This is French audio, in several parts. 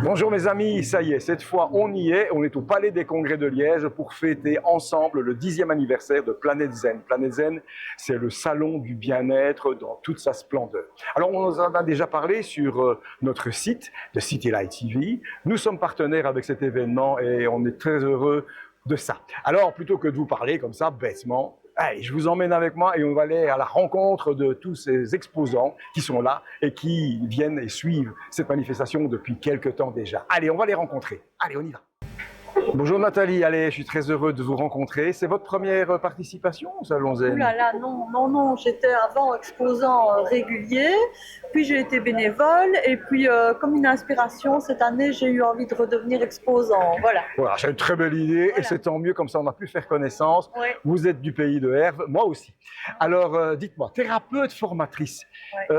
Bonjour mes amis, ça y est, cette fois on y est, on est au Palais des Congrès de Liège pour fêter ensemble le 10e anniversaire de Planète Zen. Planète Zen, c'est le salon du bien-être dans toute sa splendeur. Alors on en a déjà parlé sur notre site, de City Light TV. Nous sommes partenaires avec cet événement et on est très heureux de ça. Alors plutôt que de vous parler comme ça bêtement, allez, je vous emmène avec moi et on va aller à la rencontre de tous ces exposants qui sont là et qui viennent et suivent cette manifestation depuis quelques temps déjà. Allez, on va les rencontrer. Allez, on y va. Bonjour Nathalie, allez, je suis très heureux de vous rencontrer. C'est votre première participation au Salon Zen? Ouh là là, non, j'étais avant exposant régulier, puis j'ai été bénévole, et puis comme une inspiration, cette année, j'ai eu envie de redevenir exposant, voilà. Voilà, c'est une très belle idée Voilà. et c'est tant mieux, comme ça on a pu faire connaissance. Oui. Vous êtes du pays de Herve, moi aussi. Alors dites-moi, thérapeute formatrice, Oui.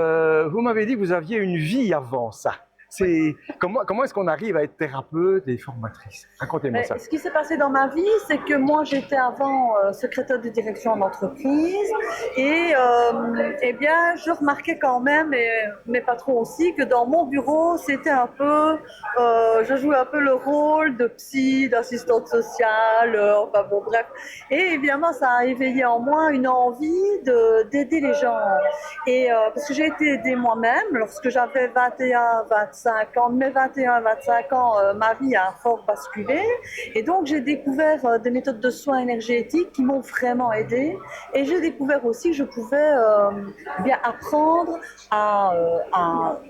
vous m'avez dit que vous aviez une vie avant ça. Comment est-ce qu'on arrive à être thérapeute et formatrice? Racontez-moi ça. Ce qui s'est passé dans ma vie, c'est que moi j'étais avant secrétaire de direction en entreprise et eh bien je remarquais quand même, et mes patrons aussi, que dans mon bureau c'était un peu, je jouais un peu le rôle de psy, d'assistante sociale, enfin bon bref. Et évidemment ça a éveillé en moi une envie d'aider les gens. Et parce que j'ai été aidée moi-même lorsque j'avais 21-25 ans, de mes 21 à 25 ans, ma vie a fort basculé. Et donc, j'ai découvert des méthodes de soins énergétiques qui m'ont vraiment aidée. Et j'ai découvert aussi que je pouvais bien apprendre à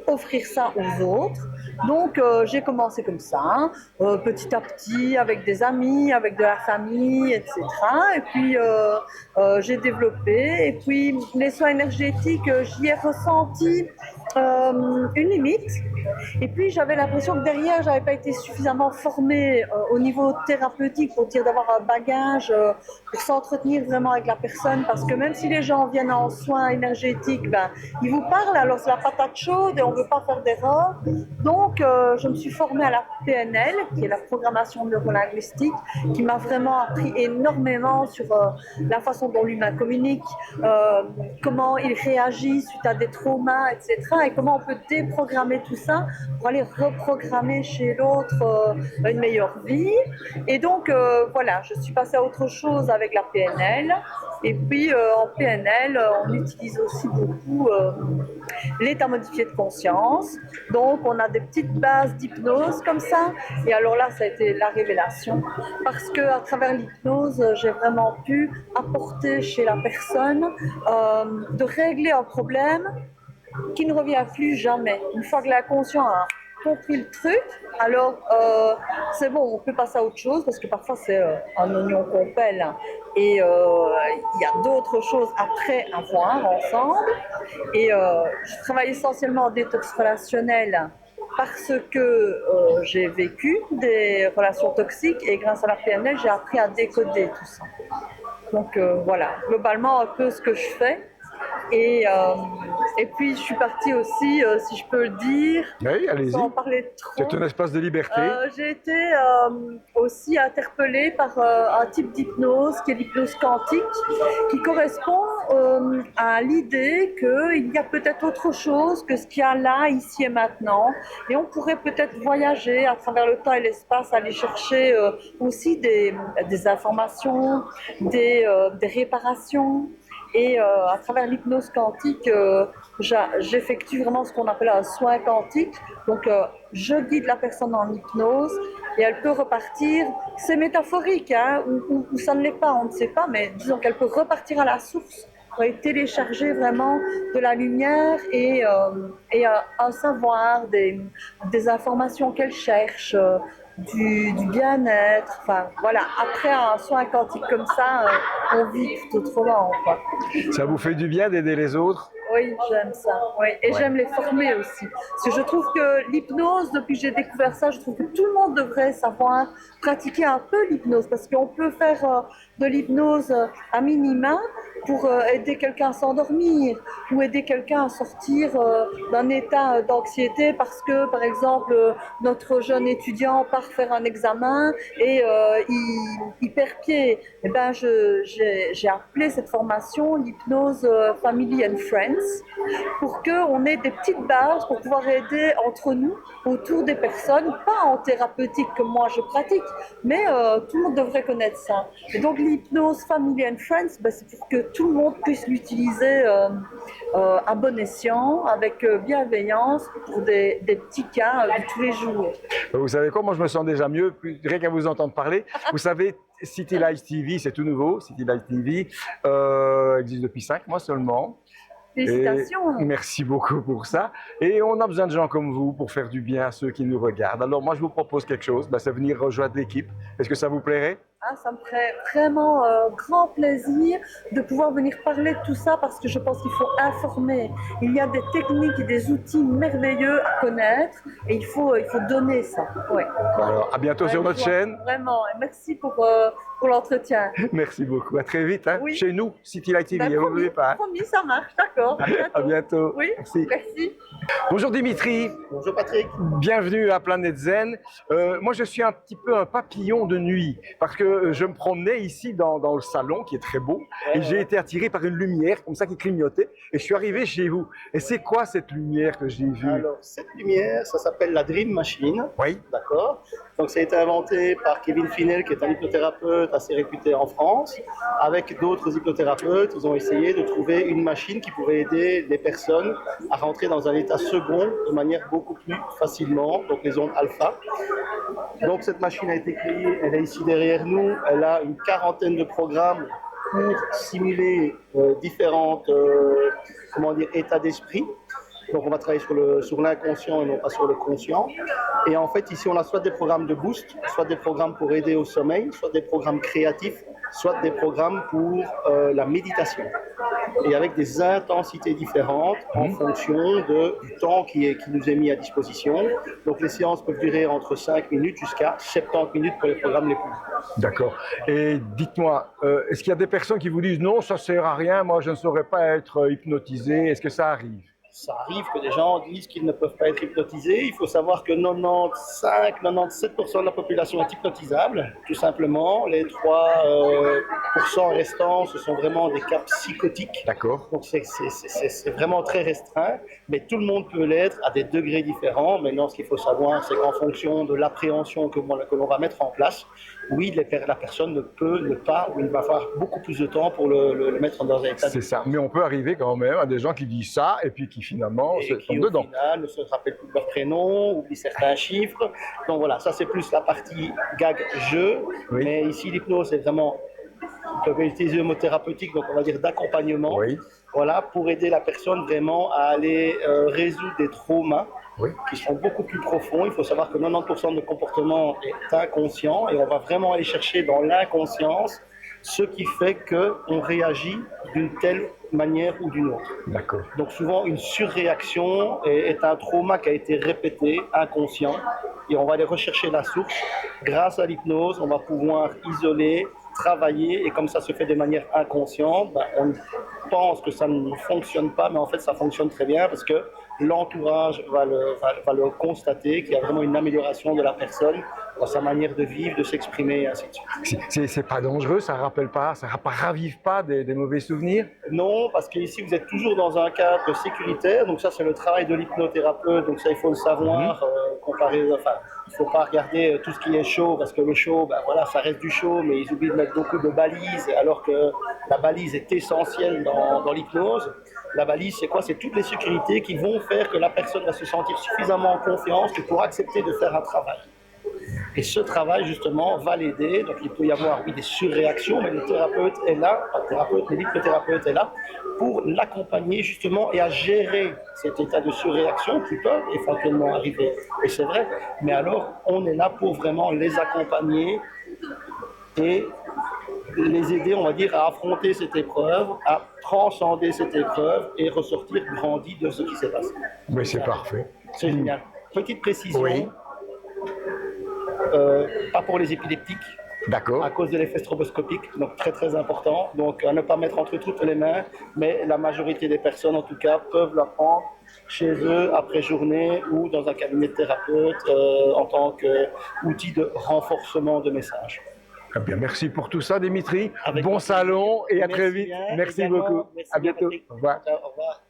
offrir ça aux autres. Donc, j'ai commencé comme ça, petit à petit, avec des amis, avec de la famille, etc. Et puis, j'ai développé. Et puis, les soins énergétiques, j'y ai ressenti une limite. Et puis j'avais l'impression que derrière, j'avais pas été suffisamment formée au niveau thérapeutique pour dire d'avoir un bagage pour s'entretenir vraiment avec la personne, parce que même si les gens viennent en soins énergétiques, ben, ils vous parlent, alors c'est la patate chaude et on veut pas faire d'erreur. Donc je me suis formée à la PNL, qui est la programmation neurolinguistique, qui m'a vraiment appris énormément sur la façon dont l'humain communique, comment il réagit suite à des traumas, etc. Et comment on peut déprogrammer tout ça pour aller reprogrammer chez l'autre une meilleure vie. Et donc voilà, je suis passée à autre chose avec la PNL. Et puis en PNL, on utilise aussi beaucoup l'état modifié de conscience. Donc on a des petites bases d'hypnose comme ça. Et alors là, ça a été la révélation, parce que à travers l'hypnose, j'ai vraiment pu apporter chez la personne de régler un problème qui ne revient plus jamais. Une fois que l'inconscient a compris le truc, alors c'est bon, on peut passer à autre chose, parce que parfois c'est un oignon qu'on pèle et il y a d'autres choses après à voir ensemble. Et je travaille essentiellement en détox relationnel parce que j'ai vécu des relations toxiques, et grâce à la PNL, j'ai appris à décoder tout ça. Donc voilà, globalement un peu ce que je fais. Et puis je suis partie aussi, si je peux le dire, Oui, allez-y. sans en parler trop. C'est un espace de liberté. J'ai été aussi interpellée par un type d'hypnose qui est l'hypnose quantique, qui correspond à l'idée qu'il y a peut-être autre chose que ce qu'il y a là, ici et maintenant, et on pourrait peut-être voyager à travers le temps et l'espace, aller chercher aussi des informations, des réparations. Et à travers l'hypnose quantique, j'effectue vraiment ce qu'on appelle un soin quantique. Donc je guide la personne en hypnose et elle peut repartir. C'est métaphorique, hein, ou ça ne l'est pas, on ne sait pas, mais disons qu'elle peut repartir à la source, télécharger vraiment de la lumière et un savoir, des informations qu'elle cherche, du bien-être. Enfin voilà, après un soin quantique comme ça, on vit tout autrement, quoi. Ça vous fait du bien d'aider les autres? Oui, j'aime ça. Oui. Et j'aime les former aussi. Parce que je trouve que l'hypnose, depuis que j'ai découvert ça, je trouve que tout le monde devrait savoir pratiquer un peu l'hypnose. Parce qu'on peut faire de l'hypnose à minima pour aider quelqu'un à s'endormir, ou aider quelqu'un à sortir d'un état d'anxiété parce que, par exemple, notre jeune étudiant part faire un examen et il perd pied. Eh ben, j'ai appelé cette formation l'hypnose Family and Friends. pour qu'on ait des petites bases pour pouvoir aider entre nous, autour des personnes, pas en thérapeutique comme moi je pratique, mais tout le monde devrait connaître ça. Et donc l'hypnose Family and Friends, c'est pour que tout le monde puisse l'utiliser à bon escient, avec bienveillance, pour des petits cas de tous les jours. Vous savez quoi, moi je me sens déjà mieux, rien qu'à vous entendre parler. Vous savez, City Life TV, c'est tout nouveau. City Life TV existe depuis 5 mois seulement. Félicitations. Et merci beaucoup pour ça. Et on a besoin de gens comme vous pour faire du bien à ceux qui nous regardent. Alors moi, je vous propose quelque chose, c'est venir rejoindre l'équipe. Est-ce que ça vous plairait? Ça me ferait vraiment grand plaisir de pouvoir venir parler de tout ça parce que je pense qu'il faut informer. Il y a des techniques et des outils merveilleux à connaître et il faut donner ça. Ouais. Alors, à bientôt sur notre chaîne. Vraiment, et merci pour l'entretien. Merci beaucoup. À très vite. Oui. Chez nous, City Life TV. Promis, Pas. promis, ça marche, d'accord. À bientôt. Oui, merci. Bonjour Dimitri. Bonjour Patrick. Bienvenue à Planète Zen. Moi, je suis un petit peu un papillon de nuit parce que je me promenais ici dans le salon qui est très beau et j'ai été attiré par une lumière comme ça qui clignotait et je suis arrivé chez vous. Et c'est quoi cette lumière que j'ai vue? Alors, cette lumière, ça s'appelle la Dream Machine. Oui. D'accord. Donc, ça a été inventé par Kevin Finel, qui est un hypnothérapeute assez réputé en France. Avec d'autres hypnothérapeutes, ils ont essayé de trouver une machine qui pouvait aider les personnes à rentrer dans un état second de manière beaucoup plus facilement, donc les ondes alpha. Donc, cette machine a été créée, elle est ici derrière nous, elle a une quarantaine de programmes pour simuler différentes états d'esprit. Donc on va travailler sur l'inconscient et non pas sur le conscient. Et en fait ici on a soit des programmes de boost, soit des programmes pour aider au sommeil, soit des programmes créatifs, soit des programmes pour la méditation. Et avec des intensités différentes en fonction du temps qui nous est mis à disposition. Donc les séances peuvent durer entre 5 minutes jusqu'à 70 minutes pour les programmes les plus longs. D'accord. Et dites-moi, est-ce qu'il y a des personnes qui vous disent non, ça ne sert à rien, moi je ne saurais pas être hypnotisé? Est-ce que ça arrive? Ça arrive que des gens disent qu'ils ne peuvent pas être hypnotisés. Il faut savoir que 95-97% de la population est hypnotisable, tout simplement. Les 3% restants, ce sont vraiment des cas psychotiques. D'accord. Donc c'est vraiment très restreint, mais tout le monde peut l'être à des degrés différents. Maintenant, ce qu'il faut savoir, c'est qu'en fonction de l'appréhension que l'on va mettre en place, oui, la personne ne peut ne pas, ou il va falloir beaucoup plus de temps pour le mettre dans un état. C'est ça, mais on peut arriver quand même à des gens qui disent ça et puis qui finalement se tombent dedans. Au final ne se rappellent plus de leur prénom, oublient certains chiffres. Donc voilà, ça c'est plus la partie gag-jeu, oui. Mais ici l'hypnose c'est vraiment, on peut utiliser le mot thérapeutique, donc on va dire d'accompagnement, oui. Voilà, pour aider la personne vraiment à aller résoudre des traumas. Oui. Qui sont beaucoup plus profonds. Il faut savoir que 90% de comportement est inconscient et on va vraiment aller chercher dans l'inconscience ce qui fait qu'on réagit d'une telle manière ou d'une autre. D'accord. Donc souvent une surréaction est un trauma qui a été répété, inconscient, et on va aller rechercher la source. Grâce à l'hypnose, on va pouvoir isoler, travailler, et comme ça se fait de manière inconsciente, on pense que ça ne fonctionne pas, mais en fait ça fonctionne très bien parce que l'entourage va le constater, qu'il y a vraiment une amélioration de la personne dans sa manière de vivre, de s'exprimer, et ainsi de suite. C'est pas dangereux, ça rappelle pas, ça ravive pas des mauvais souvenirs? Non, parce qu'ici vous êtes toujours dans un cadre sécuritaire, donc ça c'est le travail de l'hypnothérapeute, donc ça il faut le savoir, il ne faut pas regarder tout ce qui est chaud, parce que le chaud, voilà, ça reste du chaud, mais ils oublient de mettre beaucoup de balises, alors que la balise est essentielle dans l'hypnose. La balise, c'est quoi? C'est toutes les sécurités qui vont faire que la personne va se sentir suffisamment en confiance pour accepter de faire un travail. Et ce travail, justement, va l'aider. Donc, il peut y avoir, oui, des surréactions, mais le thérapeute est là, pas le thérapeute, mais l'hypnothérapeute est là pour l'accompagner, justement, et à gérer cet état de surréaction qui peut éventuellement arriver. Et c'est vrai. Mais alors, on est là pour vraiment les accompagner et les aider, on va dire, à affronter cette épreuve, à transcender cette épreuve et ressortir grandi de ce qui s'est passé. Mais c'est parfait. C'est génial. Petite précision. Oui. Pas pour les épileptiques. D'accord. À cause de l'effet stroboscopique, donc très très important. Donc à ne pas mettre entre toutes les mains, mais la majorité des personnes en tout cas peuvent la prendre chez eux après journée ou dans un cabinet de thérapeute en tant qu'outil de renforcement de message. Eh bien, merci pour tout ça, Dimitri. Avec bon salon et à très vite. bien, merci également. beaucoup. Merci à bientôt. Patrick. Au revoir. Ciao, au revoir.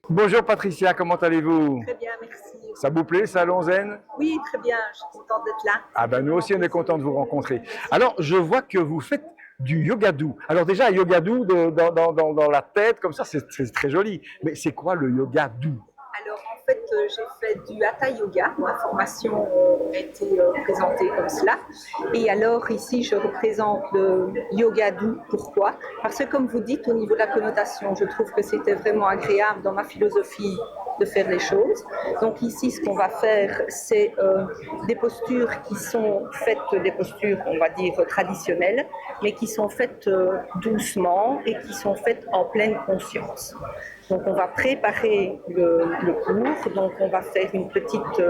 Bonjour Patricia, comment allez-vous? Très bien, merci. Ça vous plaît, Salon Zen? Oui, très bien, je suis contente d'être là. Ah ben nous aussi on est contents de vous rencontrer. Alors je vois que vous faites du yoga doux. Alors déjà yoga doux dans la tête, comme ça c'est très joli. Mais c'est quoi le yoga doux? Alors en fait, j'ai fait du Hatha Yoga. Ma formation a été présentée comme cela. Et alors ici, je représente le yoga doux. Pourquoi? Parce que comme vous dites, au niveau de la connotation, je trouve que c'était vraiment agréable dans ma philosophie de faire les choses. Donc ici, ce qu'on va faire, c'est des postures qui sont faites, des postures, on va dire, traditionnelles, mais qui sont faites doucement et qui sont faites en pleine conscience. Donc on va préparer le cours, donc on va faire une petite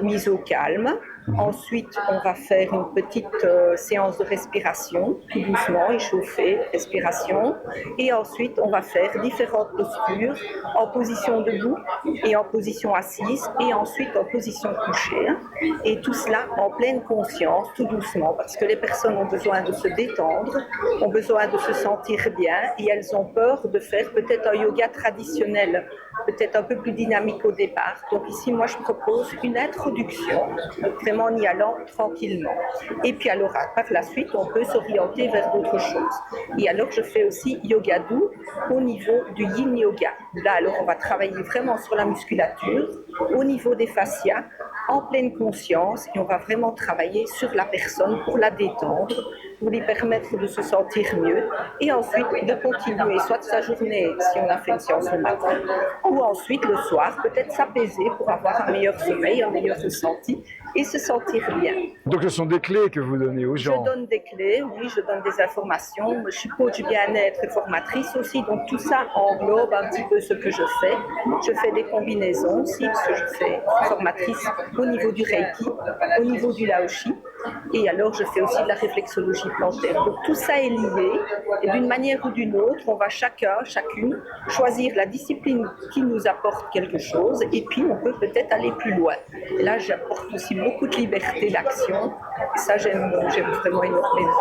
mise au calme. Ensuite, on va faire une petite séance de respiration, tout doucement, échauffée, respiration. Et ensuite, on va faire différentes postures en position debout et en position assise et ensuite en position couchée. Et tout cela en pleine conscience, tout doucement, parce que les personnes ont besoin de se détendre, ont besoin de se sentir bien et elles ont peur de faire peut-être un yoga traditionnel, peut-être un peu plus dynamique au départ. Donc ici, moi, je propose une introduction, vraiment en y allant tranquillement. Et puis alors, par la suite, on peut s'orienter vers d'autres choses. Et alors, je fais aussi yoga doux au niveau du yin yoga. Là, alors, on va travailler vraiment sur la musculature, au niveau des fascias, en pleine conscience, et on va vraiment travailler sur la personne pour la détendre, pour lui permettre de se sentir mieux, et ensuite de continuer, soit sa journée, si on a fait une séance le matin, ou ensuite le soir, peut-être s'apaiser pour avoir un meilleur sommeil, un meilleur ressenti, et se sentir bien. Donc ce sont des clés que vous donnez aux gens? Je donne des clés, oui, je donne des informations. Je suis coach bien-être et formatrice aussi, donc tout ça englobe un petit peu ce que je fais. Je fais des combinaisons aussi, parce que je suis formatrice au niveau du Reiki, au niveau du Laoshi, et alors je fais aussi de la réflexologie plantaire. Donc tout ça est lié, et d'une manière ou d'une autre, on va chacune, choisir la discipline qui nous apporte quelque chose, et puis on peut peut-être aller plus loin. Et là, j'apporte aussi beaucoup de liberté d'action, et ça j'aime vraiment énormément.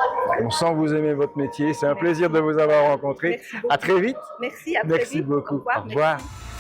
On sent que vous aimez votre métier, c'est un plaisir de vous avoir rencontré. À très vite. Merci, à très vite. Merci beaucoup. Au revoir. Au revoir. Merci.